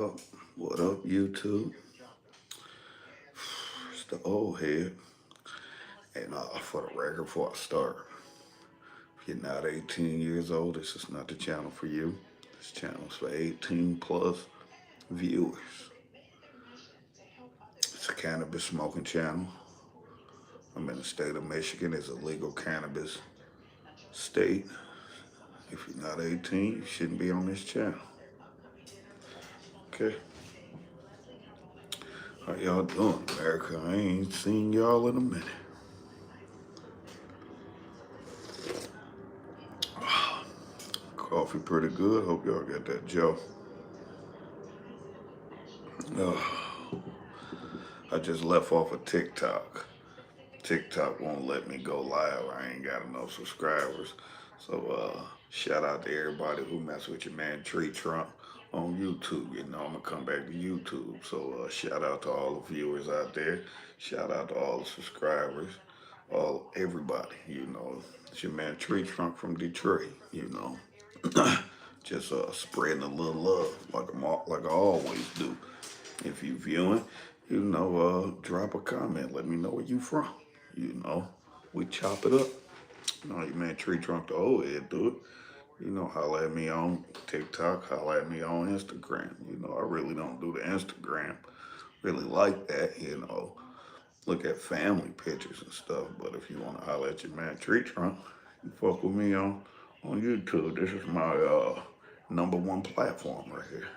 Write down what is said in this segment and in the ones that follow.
Up? What up, YouTube? It's the old head. And for the record, before I start, if you're not 18 years old, this is not the channel for you. This channel is for 18 plus viewers. It's a cannabis smoking channel. I'm in the state of Michigan. It's a legal cannabis state. If you're not 18, you shouldn't be on this channel. Okay? How y'all doing, America? I ain't seen y'all in a minute. Coffee pretty good. Hope y'all got that Joe. I just left off of TikTok. TikTok won't let me go live. I ain't got enough subscribers. So shout out to everybody who mess with your man Treetrunk on YouTube. You know I'm gonna come back to YouTube. So shout out to all the viewers out there. Shout out to all the subscribers. Everybody. It's your man Treetrunk from Detroit. Just spreading a little love like I always do. If you viewing, drop a comment. Let me know where you from. We chop it up. Your man Treetrunk the old head do it. Holla at me on TikTok, holla at me on Instagram. I really don't do the Instagram really like that. Look at family pictures and stuff. But if you want to holla at your man Treetrunk, you fuck with me on YouTube. This is my number one platform right here.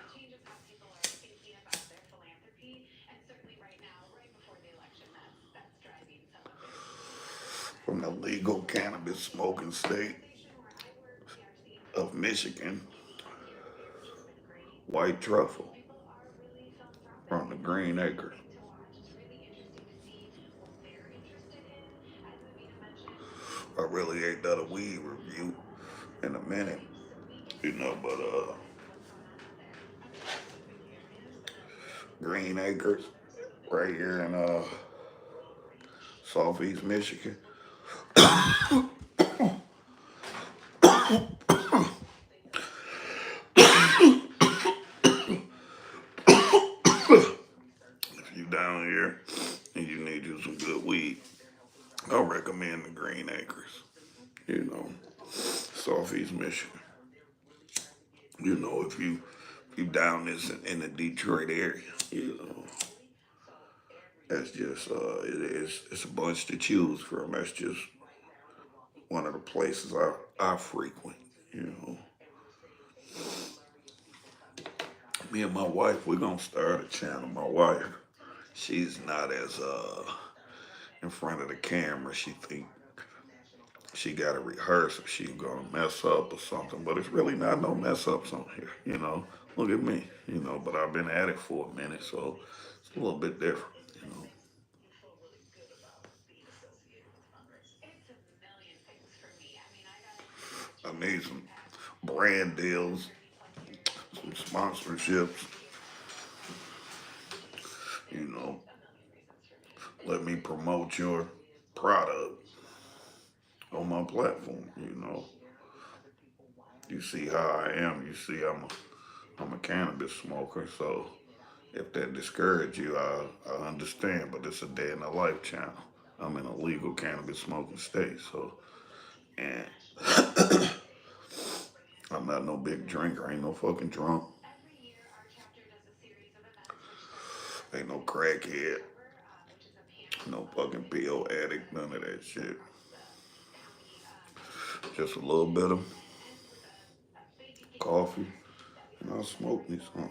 From the legal cannabis smoking state of Michigan, white truffle from the Green Acres. I really ain't done a weed review in a minute, but Green Acres right here in Southeast Michigan. If you down here and you need you some good weed, I recommend the Green Acres. Southeast Michigan. If you down this in the Detroit area, that's just it's a bunch to choose from. That's just one of the places I frequent. You know, Me and my wife, we're gonna start a channel. My wife, she's not as in front of the camera. She think she got to rehearse if she's gonna mess up or something. But it's really not no mess ups on here. Look at me. But I've been at it for a minute, so it's a little bit different. You know. I need some brand deals, some sponsorships. You know, let me promote your product on my platform. You see how I am. You see I'm a cannabis smoker. So if that discourages you, I understand. But it's a day in the life channel. I'm in a legal cannabis smoking state. So and I'm not no big drinker. I ain't no fucking drunk. Ain't no crackhead. No fucking pill addict. None of that shit. Just a little bit of coffee, and I'll smoke me some.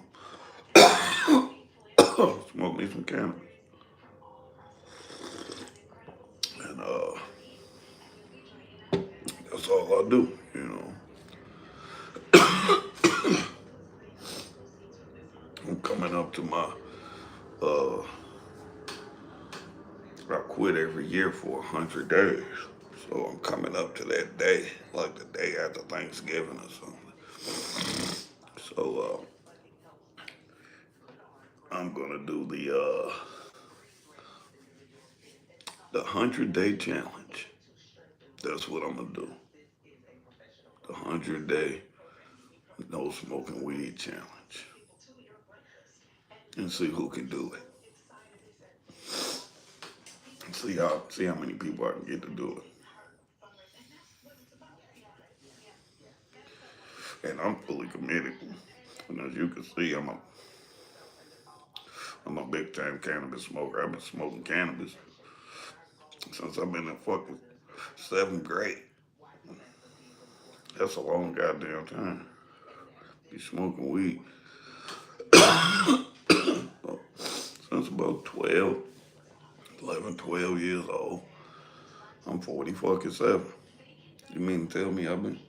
Smoke me some cannabis. And that's all I do. I'm coming up to my uh I quit every year for 100 days. So I'm coming up to that day, like the day after Thanksgiving or something. So I'm gonna do the 100-day challenge. That's what I'm gonna do. The 100-day no smoking weed challenge. and see who can do it. See how many people I can get to do it. And I'm fully committed. And as you can see, I'm a big time cannabis smoker. I've been smoking cannabis since I've been in fucking seventh grade. That's a long goddamn time. Be smoking weed since about 12, 11, 12 years old. I'm 40 fucking 7. You mean to tell me I've been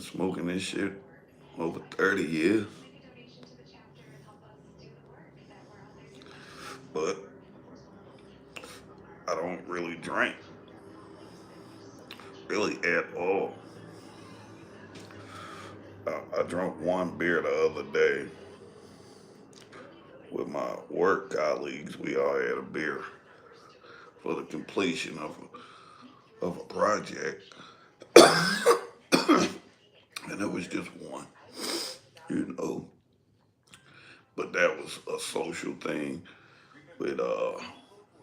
smoking this shit over 30 years? But I don't really drink, really at all. I drank one beer the other day with my work colleagues. We all had a beer for the completion of a project, and it was just one, you know. But that was a social thing with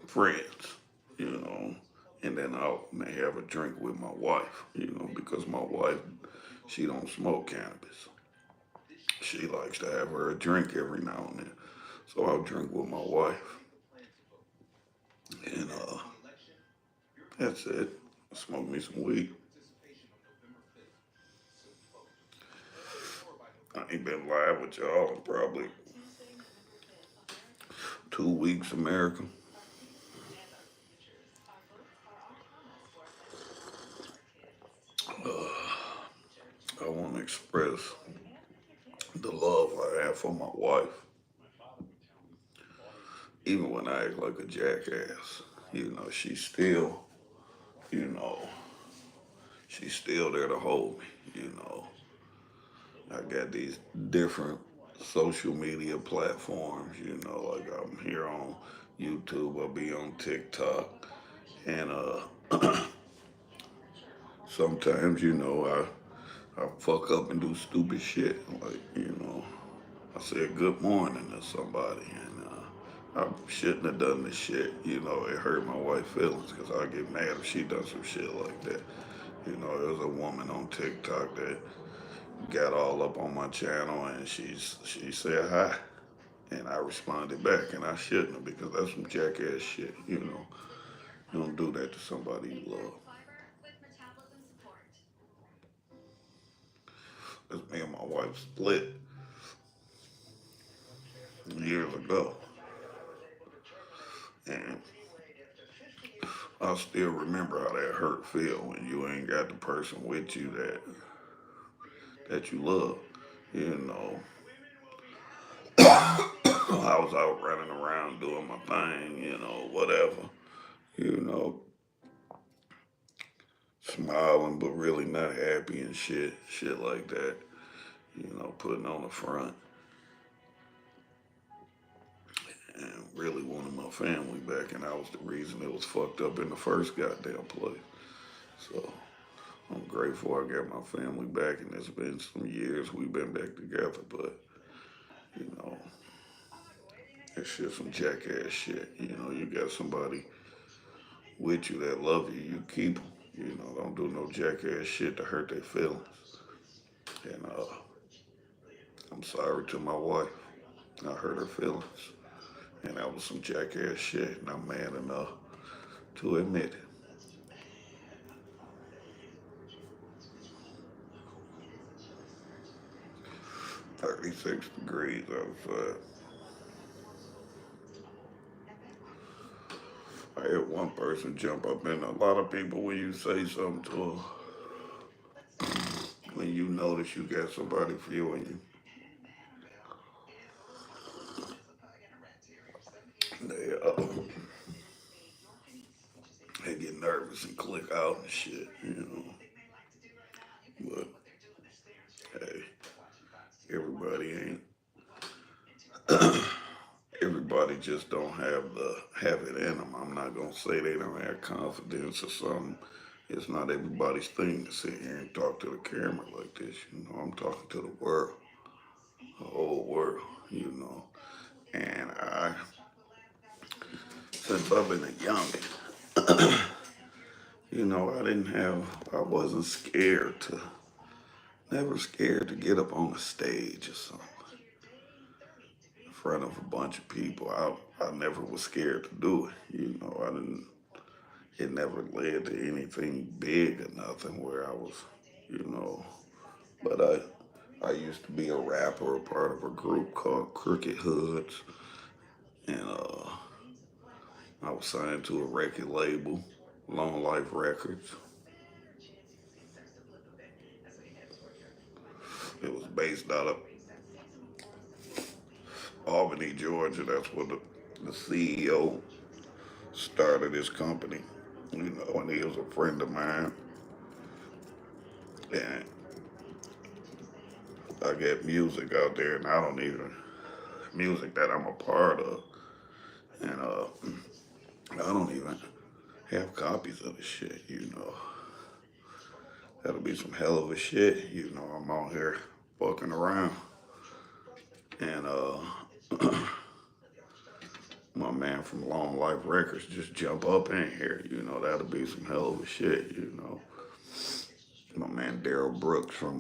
friends, you know. And then I may have a drink with my wife, you know, because my wife, she don't smoke cannabis. She likes to have her a drink every now and then. So I'll drink with my wife. And that's it. Smoke me some weed. I ain't been live with y'all in probably 2 weeks, America. I want to express the love I have for my wife, even when I act like a jackass. You know, you know, she's still there to hold me. You know, I got these different social media platforms. You know, like I'm here on YouTube. I'll be on TikTok, and sometimes I fuck up and do stupid shit. Like I said good morning to somebody, and I shouldn't have done this shit. You know, it hurt my wife's feelings because I get mad if she does some shit like that. You know, there was a woman on TikTok that got all up on my channel, and she said hi, and I responded back, and I shouldn't have because that's some jackass shit. You know, you don't do that to somebody you love. That's me and my wife split years ago, and I still remember how that hurt feel when you ain't got the person with you that you love. You know, I was out running around doing my thing, you know, whatever. You know, smiling but really not happy and shit like that. You know, putting on the front and really wanted my family back, and that was the reason it was fucked up in the first goddamn place. So I'm grateful I got my family back, and it's been some years we've been back together, but you know, it's just some jackass shit. You know, you got somebody with you that love you, you keep them. You know, don't do no jackass shit to hurt their feelings. And I'm sorry to my wife. I hurt her feelings. And that was some jackass shit, and I'm man enough to admit it. 36 degrees outside. I had one person jump up in. A lot of people, when you say something to them, when you notice you got somebody feeling you, they get nervous and click out and shit, you know. But hey, everybody ain't. Everybody just don't have it in them. I'm not gonna say they don't have confidence or something. It's not everybody's thing to sit here and talk to the camera like this. You know, I'm talking to the world, the whole world. You know, And since I've been a youngin', I wasn't scared never scared to get up on the stage or something in front of a bunch of people. I never was scared to do it. I didn't, it never led to anything big or nothing where I was, you know, but I used to be a rapper, a part of a group called Crooked Hoods, and I was signed to a record label, Long Life Records. It was based out of Albany, Georgia. That's where the CEO started his company. And he was a friend of mine. And I get music out there, and I don't even music that I'm a part of, and I don't even have copies of the shit. That'll be some hell of a shit. I'm out here fucking around, and my man from Long Life Records just jump up in here. That'll be some hell of a shit. My man Daryl Brooks from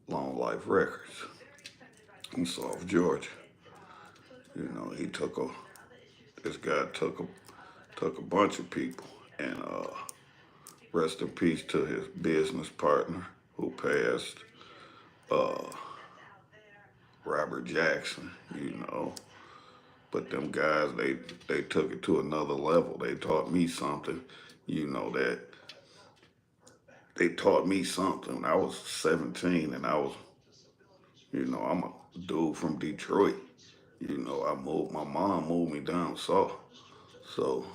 Long Life Records in South Georgia. He took a this guy took a bunch of people, and rest in peace to his business partner who passed, uh, Robert Jackson. But them guys, they took it to another level. They taught me something, that they taught me something. I was 17, and I'm a dude from Detroit. My mom moved me down south. So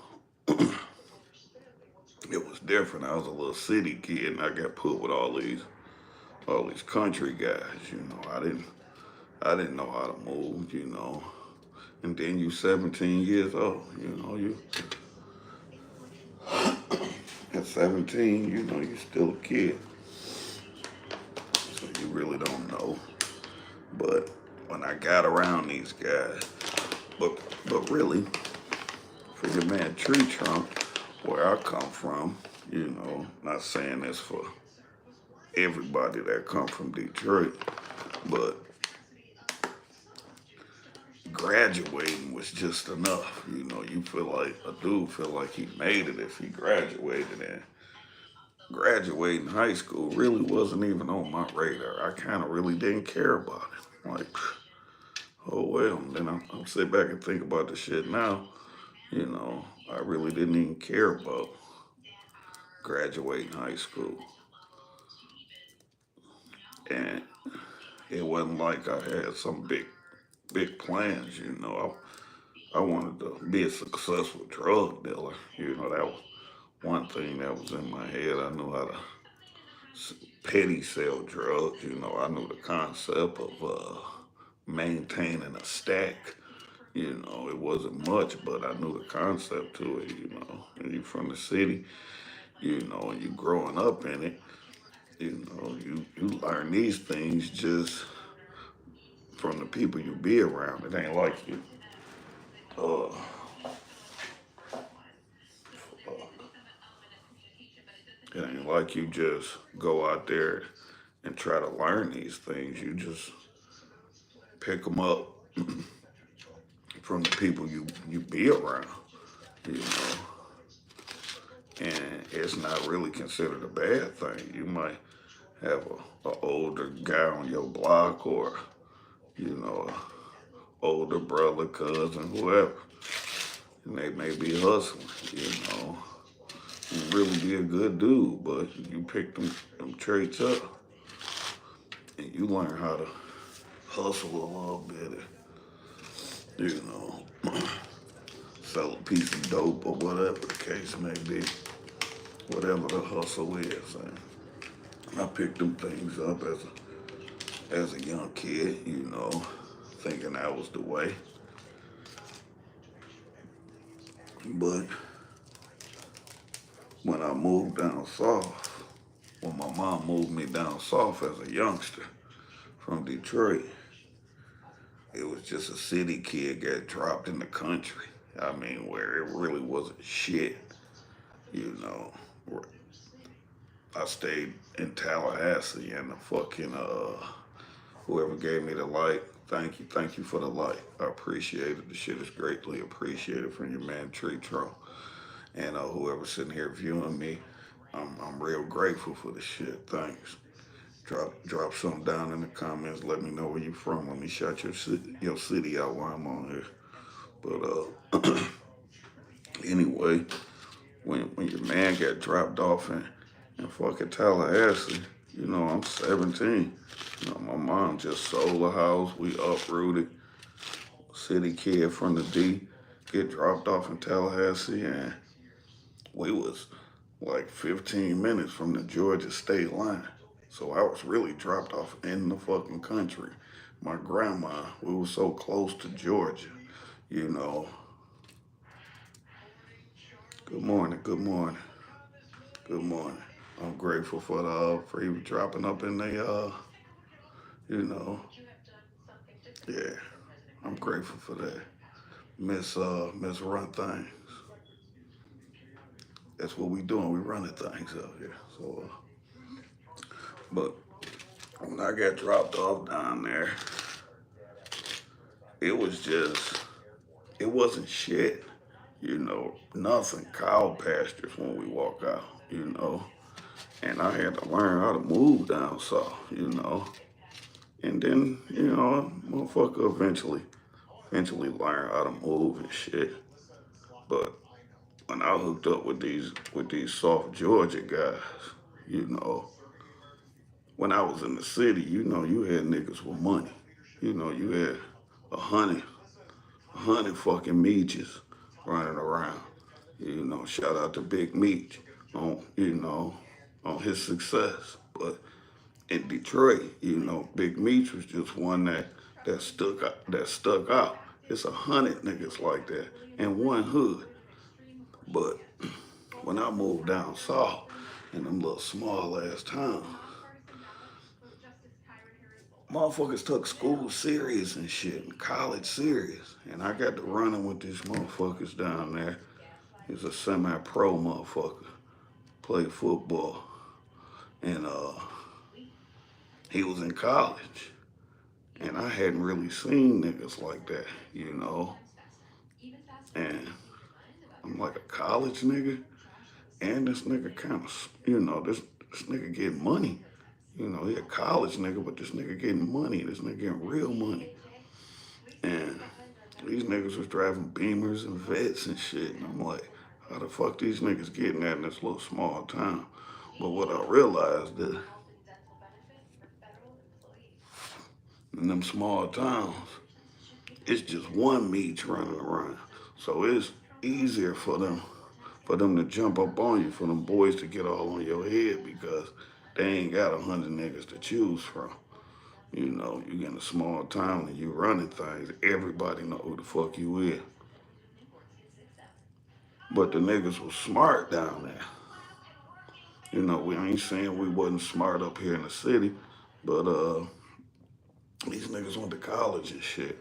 it was different. I was a little city kid, and I got put with all these country guys. I didn't know how to move. And then you 17 years old. You at 17, you still a kid, so you really don't know. But when I got around these guys, but really, for your man Treetrunk, where I come from, not saying this for everybody that come from Detroit, but graduating was just enough. You feel like a dude feel like he made it if he graduated, and graduating high school really wasn't even on my radar. I kind of really didn't care about it. Like, oh well. And then I'm sit back and think about the shit now. I really didn't even care about graduating high school, and it wasn't like I had some big plans. I wanted to be a successful drug dealer. That was one thing that was in my head. I knew how to petty sell drugs. I knew the concept of maintaining a stack. It wasn't much, but I knew the concept to it. And you from the city, and you growing up in it. You learn these things just from the people you be around. It ain't like uh, it ain't like you just go out there and try to learn these things. You just pick them up from the people you be around, you know. And it's not really considered a bad thing. You might have a older guy on your block, or a older brother, cousin, whoever, and they may be hustling, and really be a good dude, but you pick them traits up, and you learn how to hustle a little bit, and, sell a piece of dope or whatever the case may be, whatever the hustle is. And I picked them things up as a young kid, thinking that was the way. But when I moved down south, when my mom moved me down south as a youngster from Detroit, it was was just a city kid got dropped in the country. I mean, where it really wasn't shit, you know. I stayed in Tallahassee and the fucking whoever gave me the light, thank you for the light. I appreciate it. The shit is greatly appreciated from your man Treetrunk. And whoever's sitting here viewing me, I'm real grateful for the shit. Thanks. Drop something down in the comments. Let me know where you from. Let me shout your city out while I'm on here. But anyway, when your man got dropped off in fucking Tallahassee, you know, I'm 17. You know, my mom just sold a house. We uprooted. City kid from the D get dropped off in Tallahassee, and we was like 15 minutes from the Georgia state line. So I was really dropped off in the fucking country. My grandma, we were so close to Georgia, you know. Good morning, good morning, good morning. I'm grateful for even dropping up in the you know, yeah. I'm grateful for that. Miss Run Things. That's what we doing. We running things out here. So but when I got dropped off down there, it was just it wasn't shit, you know, nothing. Cow pastures when we walk out, you know. And I had to learn how to move down south, you know. And then, you know, motherfucker eventually learn how to move and shit. But when I hooked up with these soft Georgia guys, you know, when I was in the city, you know, you had niggas with money. You know, you had a hundred fucking Miches running around. You know, shout out to Big Mich on his success. But in Detroit, you know, Big Mich was just one that stuck out. It's 100 niggas like that in one hood. But when I moved down south in them little small ass towns, motherfuckers took school serious and shit, and college serious. And I got to running with these motherfuckers down there. He's a semi-pro motherfucker, played football, and he was in college. And I hadn't really seen niggas like that, you know. And I'm like a college nigga, and this nigga kind of, you know, this nigga getting money. You know, he a college nigga, but this nigga getting money. This nigga getting real money. And these niggas was driving Beamers and Vets and shit. And I'm like, how the fuck these niggas getting that in this little small town? But what I realized is in them small towns, it's just one Meach running around. So it's easier for them to jump up on you, for them boys to get all on your head because they ain't got 100 niggas to choose from. You know, you get in a small town and you running things, everybody know who the fuck you is. But the niggas was smart down there. You know, we ain't saying we wasn't smart up here in the city, but these niggas went to college and shit.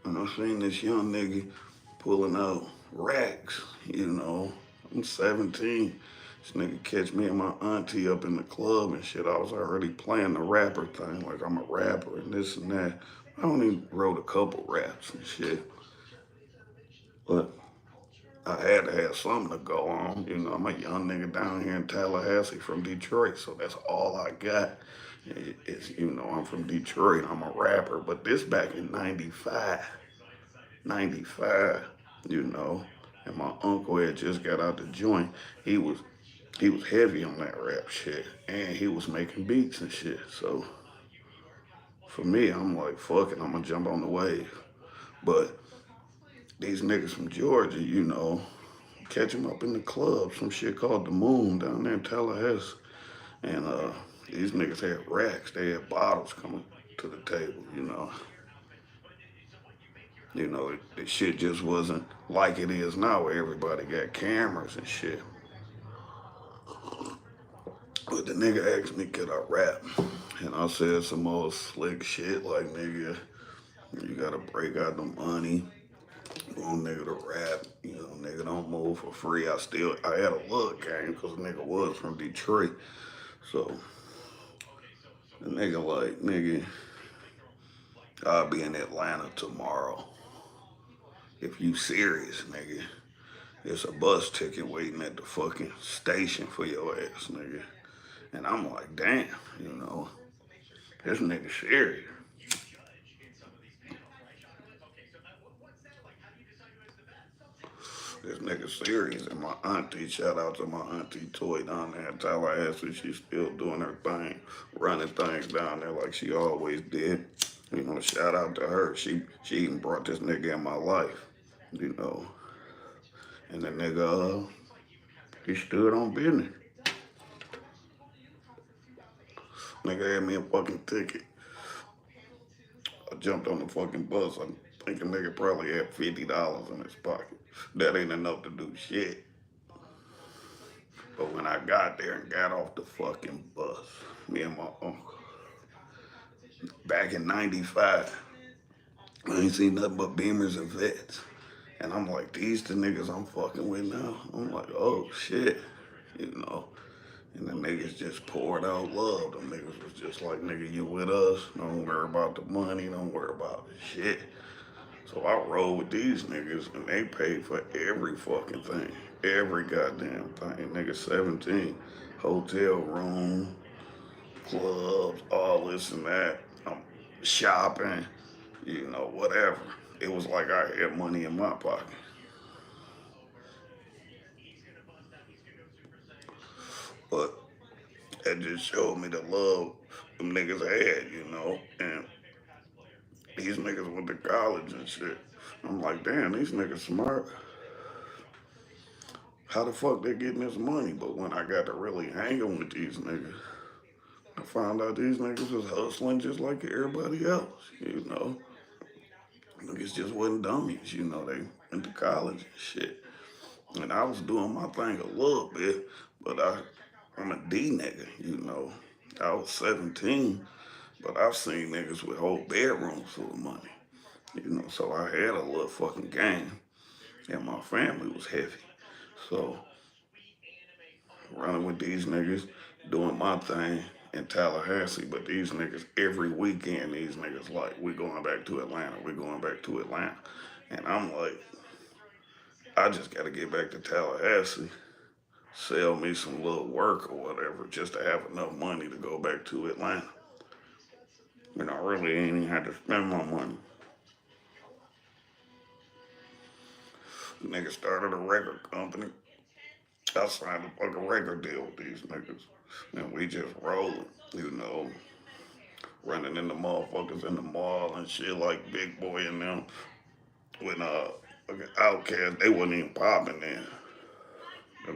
And I seen this young nigga pulling out racks, you know. I'm 17. This nigga catch me and my auntie up in the club and shit. I was already playing the rapper thing, like I'm a rapper and this and that. I only wrote a couple raps and shit. But I had to have something to go on. You know, I'm a young nigga down here in Tallahassee from Detroit, so that's all I got. It's, you know, I'm from Detroit, I'm a rapper, but this back in 95. 95, you know. And my uncle had just got out the joint. He was he was heavy on that rap shit. And he was making beats and shit. So for me, I'm like, fuck it, I'm gonna jump on the wave. But these niggas from Georgia, you know, catch them up in the club, some shit called the Moon down there in Tallahassee. And these niggas had racks, they had bottles coming to the table, you know. You know, the shit just wasn't like it is now where everybody got cameras and shit. But the nigga asked me, could I rap? And I said some old slick shit like, nigga, gotta break out the money. Want nigga to rap, nigga don't move for free. I had a little game because nigga was from Detroit. So the nigga like, nigga, I'll be in Atlanta tomorrow. If you serious, nigga, it's a bus ticket waiting at the fucking station for your ass, nigga. And I'm like, damn, you know, this nigga serious. This nigga serious. And my auntie, shout out to my auntie Toy down there in Tallahassee. She's still doing her thing, running things down there like she always did. Shout out to her. She even brought this nigga in my life, you know. And the nigga, he stood on business. Nigga had me a fucking ticket. I jumped on the fucking bus. I think a nigga probably had $50 in his pocket. That ain't enough to do shit. But when I got there and got off the fucking bus, me and my uncle, back in 95, I ain't seen nothing but Beamers and Vets. And I'm like, these the niggas I'm fucking with now. I'm like, oh shit, you know. And the niggas just poured out love. Them niggas was just like, nigga, you with us. Don't worry about the money. Don't worry about the shit. So I rolled with these niggas and they paid for every fucking thing. Every goddamn thing. Nigga 17. Hotel room, clubs, all this and that. Shopping, whatever. It was like I had money in my pocket. But that just showed me the love them niggas had. And these niggas went to college and shit. I'm like, damn, these niggas smart. How the fuck they getting this money? But when I got to really hanging with these niggas, I found out these niggas was hustling just like everybody else. Niggas just wasn't dummies. They went to college and shit. And I was doing my thing a little bit, but I'm a D nigga. I was 17, but I've seen niggas with whole bedrooms full of money. So I had a little fucking game, and my family was heavy. So running with these niggas, doing my thing in Tallahassee, but these niggas every weekend, these niggas like, we going back to Atlanta, we going back to Atlanta. And I'm like, I just gotta get back to Tallahassee, sell me some little work or whatever, just to have enough money to go back to Atlanta. I really ain't even had to spend my money. The nigga started a record company. I signed a fucking record deal with these niggas. And we just rolling, you know, running into motherfuckers in the mall and shit like Big Boy and them. When fucking Outkast, they wasn't even popping then.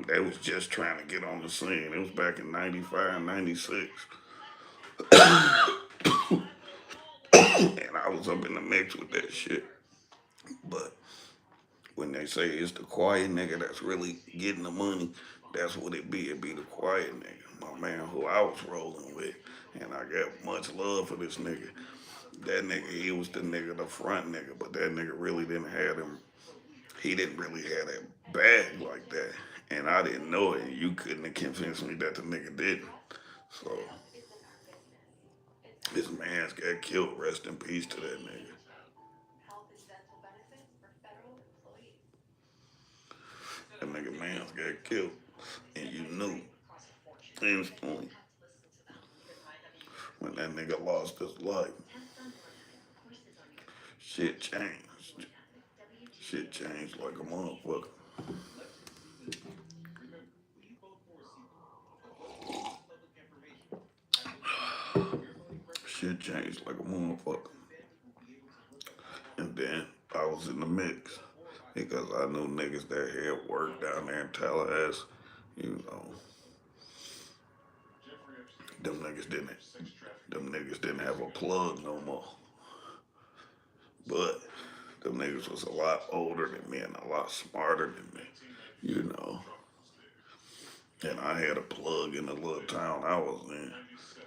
They was just trying to get on the scene. It was back in 95, 96. And I was up in the mix with that shit. But when they say it's the quiet nigga that's really getting the money, that's what it be. It be the quiet nigga. My man who I was rolling with. And I got much love for this nigga. That nigga, he was the nigga, the front nigga, but that nigga really didn't have him. He didn't really have that bag like that. And I didn't know it. You couldn't have convinced me that the nigga didn't. So his man's got killed. Rest in peace to that nigga. That nigga man's got killed. And you knew instantly when that nigga lost his life. Shit changed. Shit changed like a motherfucker. Shit changed like a motherfucker. And then I was in the mix because I knew niggas that had work down there in Tallahassee. You know, them niggas didn't. Them niggas didn't have a plug no more. But them niggas was a lot older than me and a lot smarter than me. You know. And I had a plug in the little town I was in.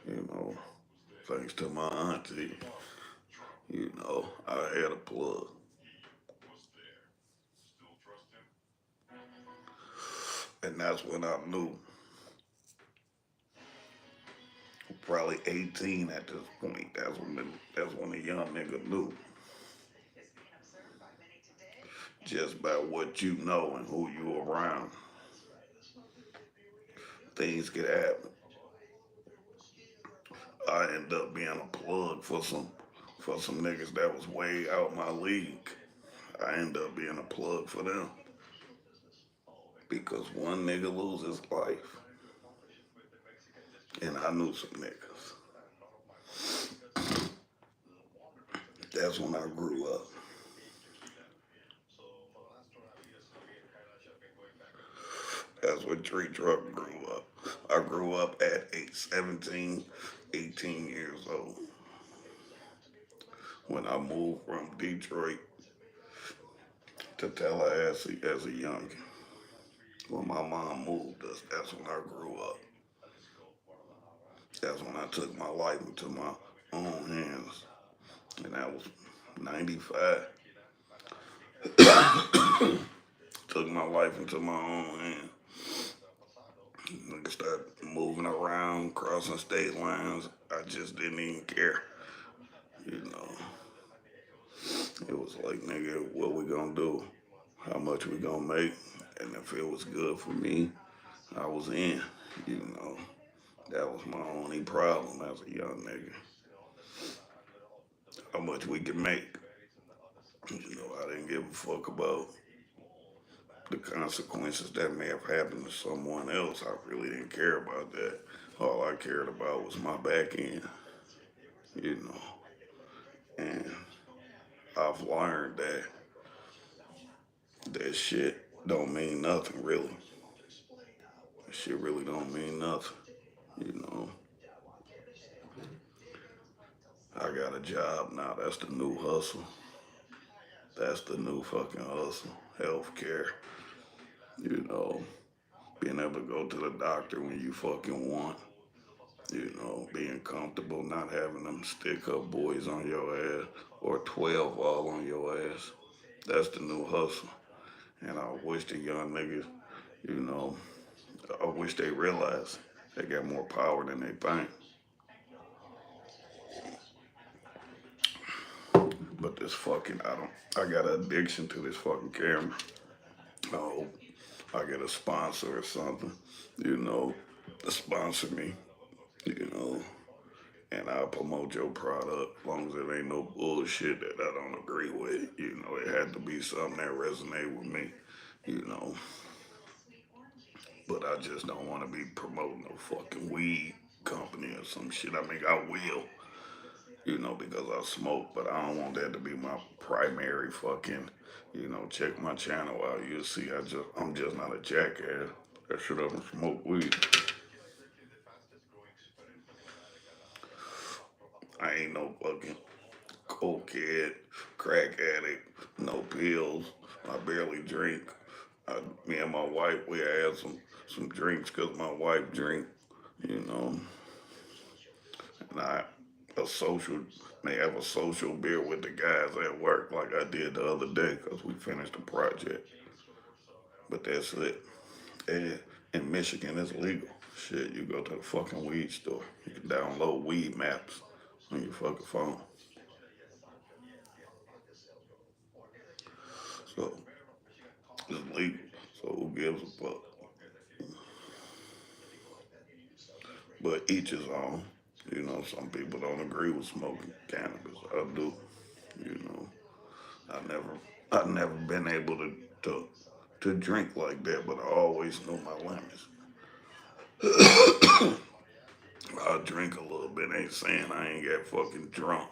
You know, thanks to my auntie. I had a plug. And that's when I knew, probably 18 at this point. That's when the young nigga knew just by what you know and who you around. Things could happen. I ended up being a plug for some niggas that was way out my league. I ended up being a plug for them because one nigga lose his life, and I knew some niggas. That's when I grew up. That's when Treetrunk grew up. I grew up at 17, 18 years old when I moved from Detroit to Tallahassee as a youngin'. When my mom moved us, that's when I grew up. That's when I took my life into my own hands. And that was 95. Took my life into my own hands. Nigga started moving around, crossing state lines. I just didn't even care. You know, it was like, nigga, what we gonna do? How much we gonna make? And if it was good for me, I was in. You know, that was my only problem as a young nigga. How much we could make. I didn't give a fuck about the consequences that may have happened to someone else. I really didn't care about that. All I cared about was my back end, you know. And I've learned that shit don't mean nothing really. That shit really don't mean nothing. You know, I got a job now. That's the new hustle. That's the new fucking hustle. Healthcare. You know, being able to go to the doctor when you fucking want. Being comfortable, not having them stick up boys on your ass or 12 all on your ass. That's the new hustle. And I wish the young niggas, you know, I wish they realize they got more power than they think. But this fucking, I got an addiction to this fucking camera. I hope I get a sponsor or something, you know, to sponsor me, you know, and I'll promote your product as long as it ain't no bullshit that I don't agree with. It had to be something that resonate with me, you know. But I just don't want to be promoting no fucking weed company or some shit. I mean, I will, because I smoke, but I don't want that to be my primary fucking, check my channel out. You'll see I'm just not a jackass. That shit up and smoke weed. I ain't no fucking cokehead, crack addict, no pills. I barely drink. Me and my wife, we had some drinks because my wife drink, you know, and I a social may have a social beer with the guys at work like I did the other day because we finished the project. But that's it. And in Michigan, it's legal. Shit, you go to the fucking weed store. You can download weed maps on your fucking phone. So it's legal. So who gives a fuck? But each his own. Some people don't agree with smoking cannabis. I do. You know, I never been able to drink like that, but I always knew my limits. I'll drink a little bit. Ain't saying I ain't got fucking drunk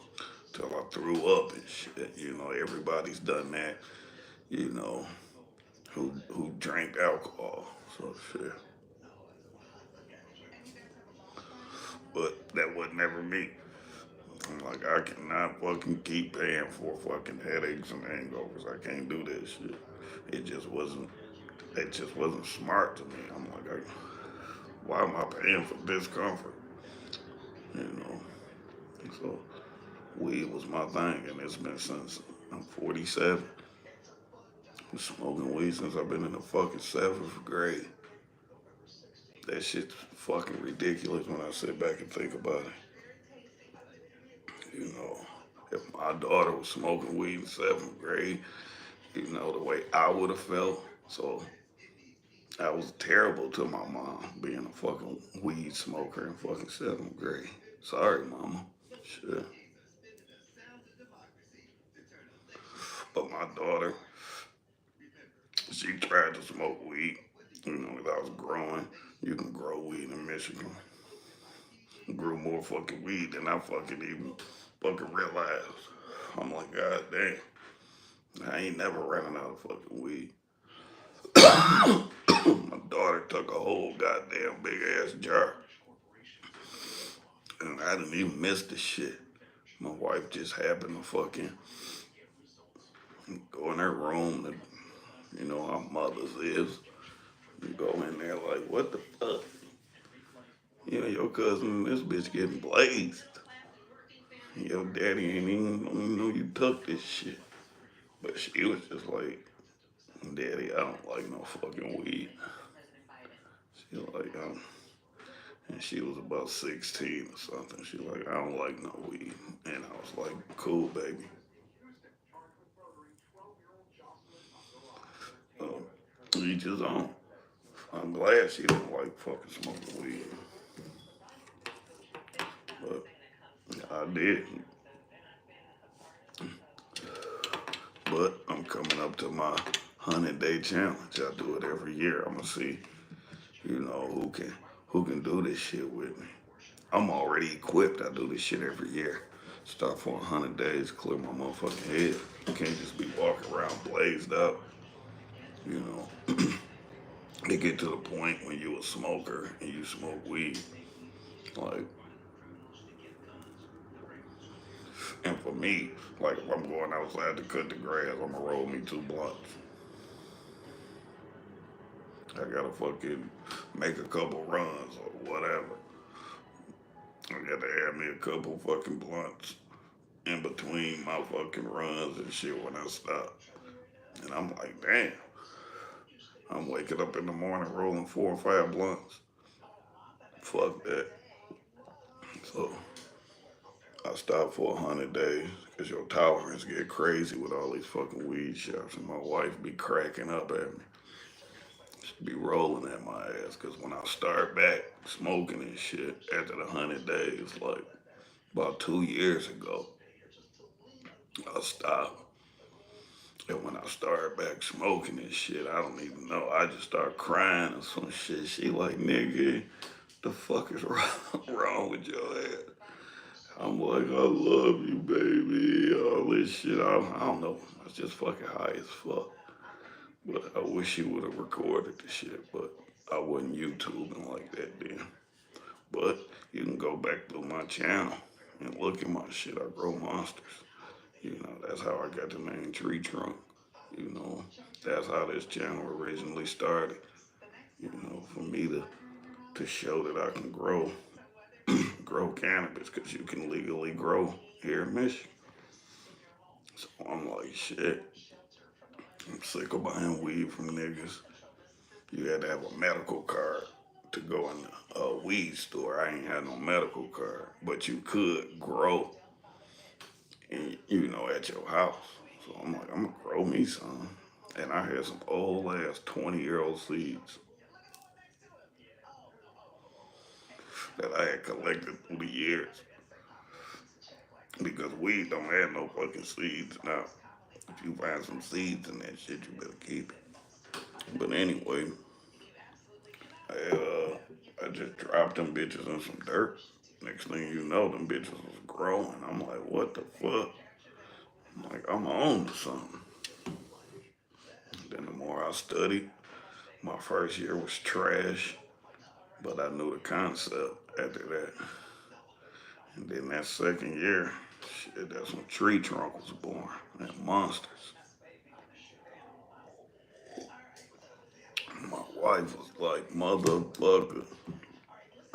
till I threw up and shit. Everybody's done that. You know, who drank alcohol. So shit. But that was never me. I'm like, I cannot fucking keep paying for fucking headaches and hangovers. I can't do that shit. It just wasn't. It just wasn't smart to me. I'm like, why am I paying for discomfort? You know. So weed was my thing, and it's been since I'm 47. Been smoking weed since I've been in the fucking seventh grade. That shit's fucking ridiculous when I sit back and think about it. You know, if my daughter was smoking weed in seventh grade, you know, the way I would have felt. So I was terrible to my mom being a fucking weed smoker in fucking seventh grade. Sorry, mama. Shit. But my daughter, she tried to smoke weed. You know, as I was growing, you can grow weed in Michigan. Grew more fucking weed than I fucking even fucking realized. I'm like, God damn. I ain't never running out of fucking weed. My daughter took a whole goddamn big ass jar. And I didn't even miss the shit. My wife just happened to fucking go in her room and you know how mothers is. You go in there like, what the fuck? You know, your cousin, this bitch getting blazed. Your daddy ain't even know you took this shit. But she was just like, Daddy, I don't like no fucking weed. She like, and she was about 16 or something. She like, I don't like no weed. And I was like, cool, baby. Um, each his own. I'm glad she didn't like fucking smoking weed. But I did. But I'm coming up to my 100-day challenge. I do it every year. I'm gonna see, you know, who can do this shit with me. I'm already equipped. I do this shit every year. Start for 100 days, clear my motherfucking head. You can't just be walking around blazed up. You know, it get to the point when you a smoker and you smoke weed. Like, and for me, like if I'm going outside to cut the grass, I'm gonna roll me 2 blunts. I gotta fucking make a couple runs or whatever. I gotta have me a couple fucking blunts in between my fucking runs and shit when I stop. And I'm like, damn, I'm waking up in the morning rolling 4 or 5 blunts. Fuck that. So I stopped for 100 days because your tolerance get crazy with all these fucking weed shops. And my wife be cracking up at me. She be rolling at my ass because when I start back smoking and shit after the 100 days, like about 2 years ago, I stopped. And when I started back smoking and shit, I don't even know. I just start crying or some shit. She like, nigga, the fuck is wrong with your ass? I'm like, I love you, baby. All this shit. I don't know. I was just fucking high as fuck. But I wish she would have recorded the shit. But I wasn't YouTubing like that then. But you can go back to my channel and look at my shit. I grow monsters. You know, that's how I got the name Treetrunk. You know, that's how this channel originally started. You know, for me to show that I can grow cannabis because you can legally grow here in Michigan. So I'm like, shit, I'm sick of buying weed from niggas. You had to have a medical card to go in a weed store. I ain't had no medical card, but you could grow, you know, at your house. So I'm like, I'm gonna grow me some. And I had some old ass 20-year-old seeds that I had collected through the years. Because weed don't have no fucking seeds now. If you find some seeds in that shit, you better keep it. But anyway, I just dropped them bitches in some dirt. Next thing you know, them bitches was growing. I'm like, what the fuck? I'm like, I'm on to something. Then the more I studied, my first year was trash, but I knew the concept after that. And then that second year, shit, that's when Treetrunk was born. And monsters. My wife was like, motherfucker,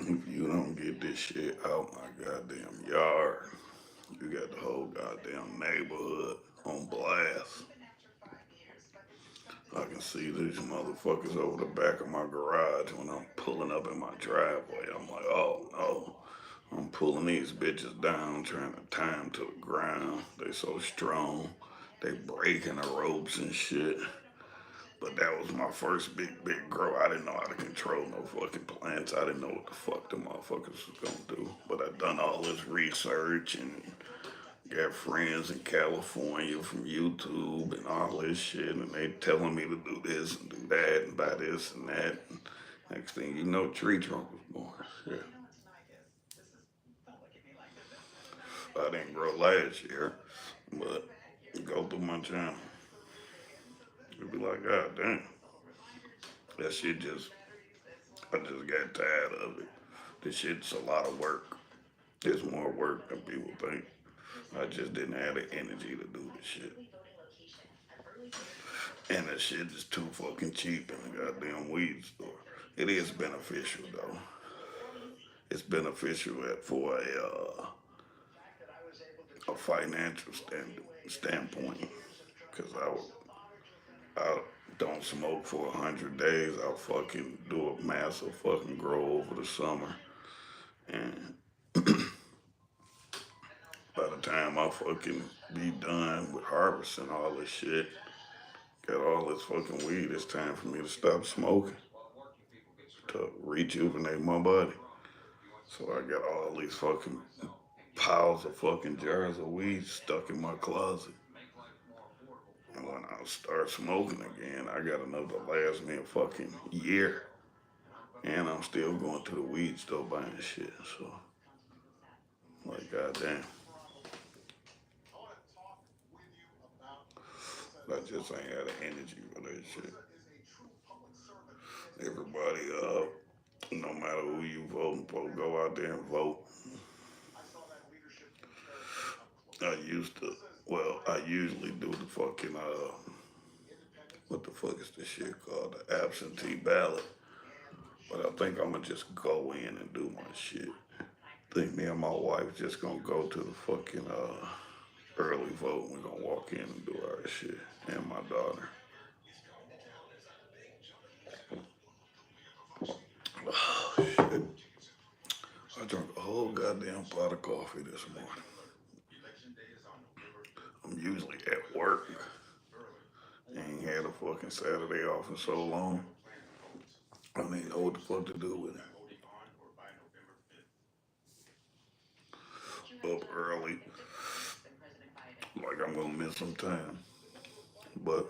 if you don't get this shit out my goddamn yard, You got the whole goddamn neighborhood on blast. I can see these motherfuckers over the back of my garage when I'm pulling up in my driveway. I'm like, oh no. I'm pulling these bitches down, trying to tie them to the ground. They so strong. They breaking the ropes and shit. But that was my first big grow. I didn't know how to control no fucking plants. I didn't know what the fuck the motherfuckers was gonna do. But I done all this research and got friends in California from YouTube and all this shit, and they telling me to do this and do that and buy this and that. And next thing you know, Treetrunk was born. Shit. I didn't grow last year, but go through my channel. You'll be like, God damn, that shit just, I just got tired of it. This shit's a lot of work. It's more work than people think. I just didn't have the energy to do this shit. And that shit is too fucking cheap in the goddamn weed store. It is beneficial though. It's beneficial for a financial standpoint. Cause I don't smoke for 100 days. I'll fucking do a massive fucking grow over the summer. And by the time I fucking be done with harvesting all this shit, got all this fucking weed, it's time for me to stop smoking to rejuvenate my body. So I got all these fucking piles of fucking jars of weed stuck in my closet. And when I start smoking again, I got enough to last me a fucking year. And I'm still going to the weed store buying shit. So, like, goddamn. I just ain't had the energy for that shit. Everybody, no matter who you voting for, go out there and vote. I usually do the fucking, what the fuck is this shit called? The absentee ballot. But I think I'm gonna just go in and do my shit. I think me and my wife just gonna go to the fucking, early vote. We're gonna walk in and do our shit. And my daughter. Oh, shit. I drank a whole goddamn pot of coffee this morning. I'm usually at work. Ain't had a fucking Saturday off in so long. I don't even know what the fuck to do with it. Up early, like I'm gonna miss some time. But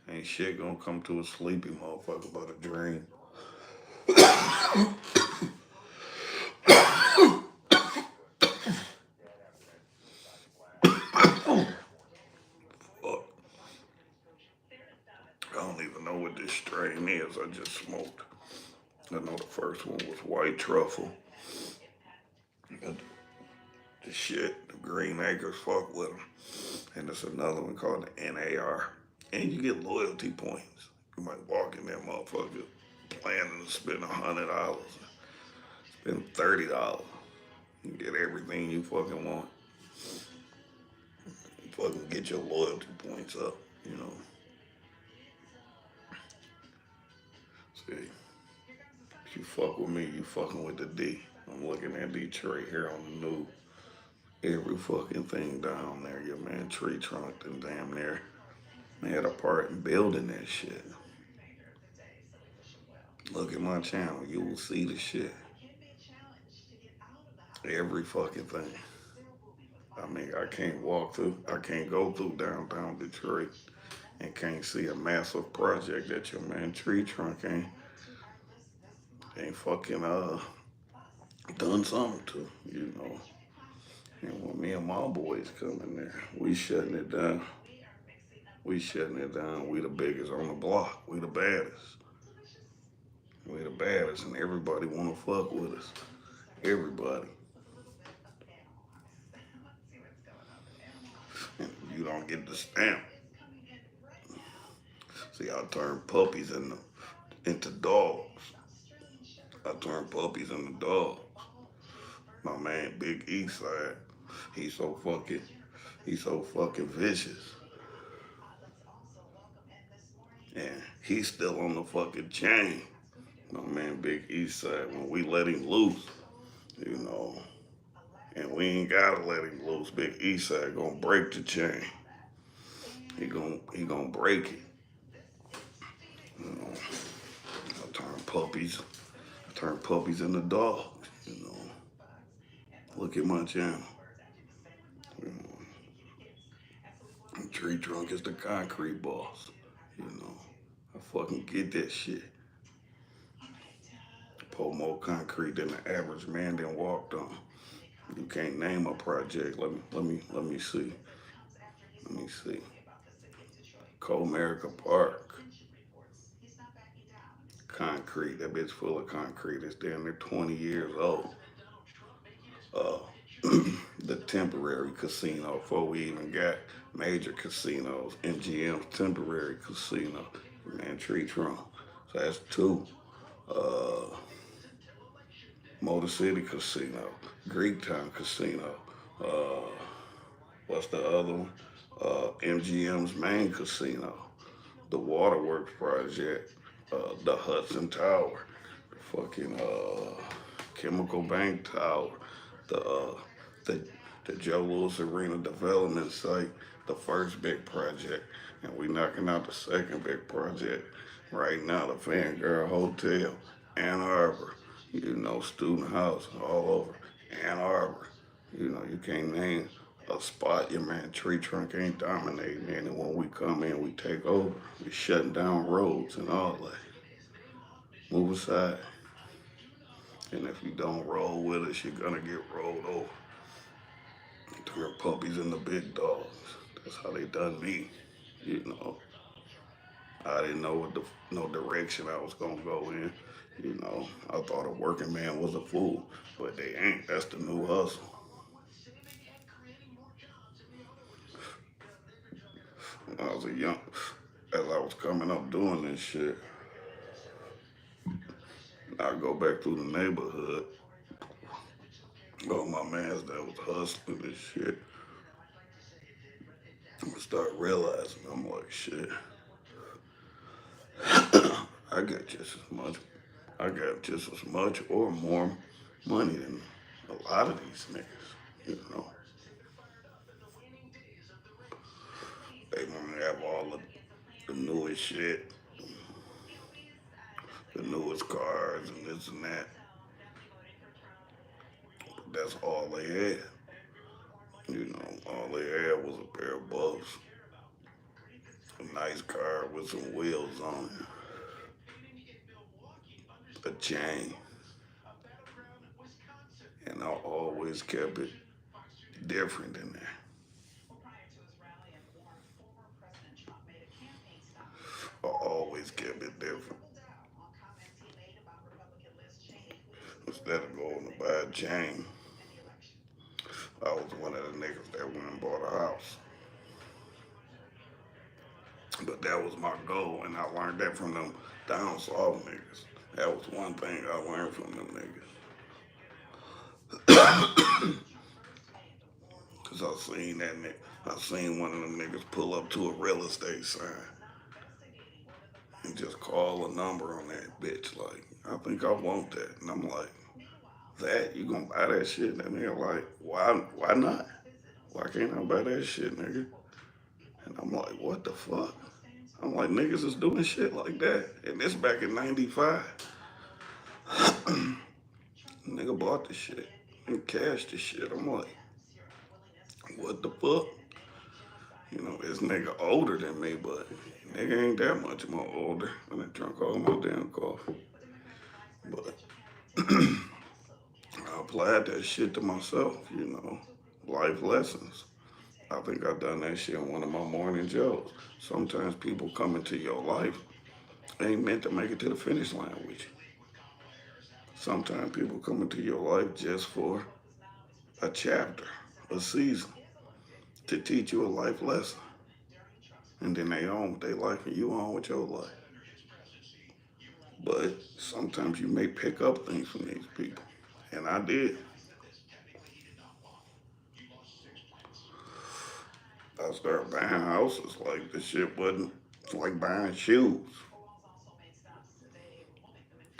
ain't shit gonna come to a sleepy motherfucker but a dream. Fuck. I don't even know what this strain is. I just smoked. I know the first one was white truffle. And the shit, the Green Acres fuck with them. And there's another one called the NAR. And you get loyalty points. You might walk in that motherfucker planning to spend $100. Spend $30. You get everything you fucking want. You fucking get your loyalty points up, you know. See, if you fuck with me, you fucking with the D. I'm looking at Detroit here on the news. Every fucking thing down there, your man Treetrunk and damn near had a part in building that shit. Look at my channel, you will see the shit. Every fucking thing. I mean, I can't go through downtown Detroit and can't see a massive project that your man Treetrunk ain't fucking done something to, you know. And when me and my boys come in there, we shutting it down. We shutting it down. We the biggest on the block. We the baddest. We the baddest, and everybody wanna fuck with us. Everybody. And you don't get the stamp. See, I turn puppies into dogs. I turn puppies into dogs. My man, Big East Side. He's so fucking, he's so fucking vicious. And he's still on the fucking chain. My man Big East Side, when we let him loose, you know, and we ain't gotta let him loose. Big East Side gonna break the chain. He gonna break it. You know, I turn puppies into dogs. You know, look at my channel. You know, Treetrunk is the concrete boss. You know, I fucking get that shit. Pour more concrete than the average man then walked on. You can't name a project. Let me see. Let me see. Comerica Park. Concrete. That bitch full of concrete. It's damn near 20 years old. Uh, the temporary casino before we even got major casinos. MGM's temporary casino. Man, Treetrunk. So that's two. Uh, Motor City Casino. Greektown Casino. Uh, what's the other one? MGM's main casino. The Waterworks Project. The Hudson Tower. The fucking Chemical Bank Tower. The the the Joe Louis Arena development site, the first big project, and we knocking out the second big project right now. The Fangirl Hotel, Ann Arbor, you know, student house all over Ann Arbor. You know, you can't name a spot your man Treetrunk ain't dominating in, and when we come in, we take over. We shutting down roads and all that. Move aside, and if you don't roll with us, you're gonna get rolled over. Turn puppies into big dogs. That's how they done me. You know, I didn't know what the no direction I was gonna go in. You know, I thought a working man was a fool, but they ain't. That's the new hustle. When I was a young, as I was coming up doing this shit, I go back through the neighborhood. All my mans that was hustling this shit. I start realizing I'm like shit. I got just as much. I got just as much or more money than a lot of these niggas. You know, they want to have all the newest shit, the newest cars and this and that. But that's all they had. You know, all they had was a pair of bucks, a nice car with some wheels on it, a chain, and I always kept it different than that. I always kept it different. Instead of going to buy a chain, I was one of the niggas that went and bought a house. But that was my goal, and I learned that from them down south niggas. That was one thing I learned from them niggas. Cause I seen that nigga. I seen one of them niggas pull up to a real estate sign and just call a number on that bitch. Like, I think I want that. And I'm like, that? You gonna buy that shit? And they're like, why not? Why can't I buy that shit, nigga? And I'm like, what the fuck? I'm like, niggas is doing shit like that. And this back in 95. Nigga bought the shit and cashed the shit. I'm like, what the fuck? You know, this nigga older than me, but nigga ain't that much more older. And I drunk all my damn coffee. But I applied that shit to myself, you know, life lessons. I think I done that shit in one of my morning jokes. Sometimes people come into your life ain't meant to make it to the finish line with you. Sometimes people come into your life just for a chapter, a season, to teach you a life lesson. And then they on with their life and you on with your life. But sometimes you may pick up things from these people. And I did. I started buying houses like this shit wasn't like buying shoes.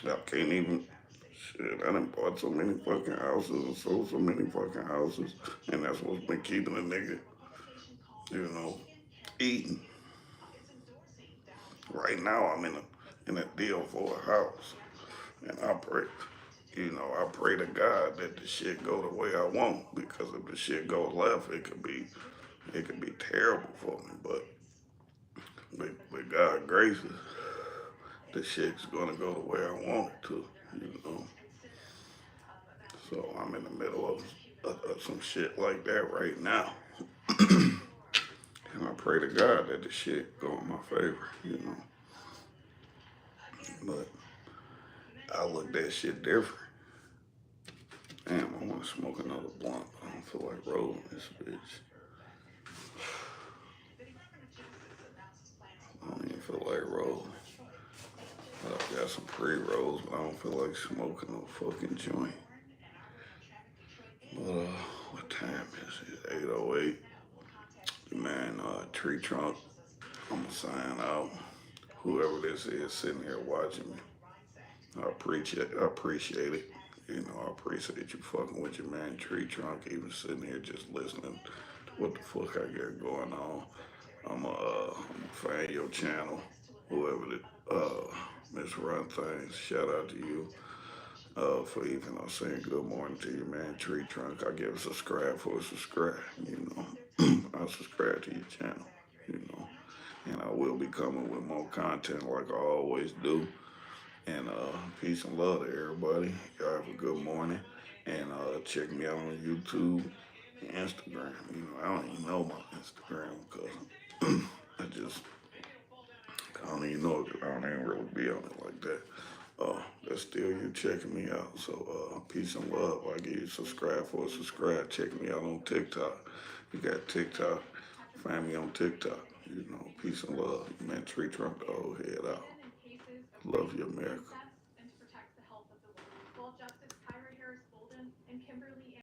I can't even. Shit, I done bought so many fucking houses and sold so many fucking houses, and that's what's been keeping a nigga, you know, eating. Right now, I'm in a deal for a house, and I pray, I pray to God that the shit go the way I want. Because if the shit go left, it could be terrible for me. But with God gracious, the shit's gonna go the way I want it to, you know. So I'm in the middle of some shit like that right now. And I pray to God that the shit go in my favor, you know. But I look at shit different. Damn, I want to smoke another blunt. I don't feel like rolling this bitch. I don't even feel like rolling. I got some pre-rolls, but I don't feel like smoking no fucking joint. But what time is it? 8:08. Man, Treetrunk. I'ma sign out. Whoever this is sitting here watching me, I appreciate. I appreciate it. I appreciate you fucking with your man Treetrunk, even sitting here just listening to what the fuck I got going on. I'm a fan of your channel. Whoever that Miss Run Things, shout out to you. For even saying good morning to you, man. Tree Trunk. I give a subscribe for a subscribe. I subscribe to your channel. You know, and I will be coming with more content like I always do. And peace and love to everybody. Y'all have a good morning. And check me out on YouTube and Instagram. I don't even know my Instagram because I just I don't even know it. I don't even really be on it like that. That's still you checking me out. So peace and love. I give you subscribe for a subscribe. Check me out on TikTok. You got TikTok. Find me on TikTok. Peace and love. Man, Tree Trunk the old head out. Love you, America.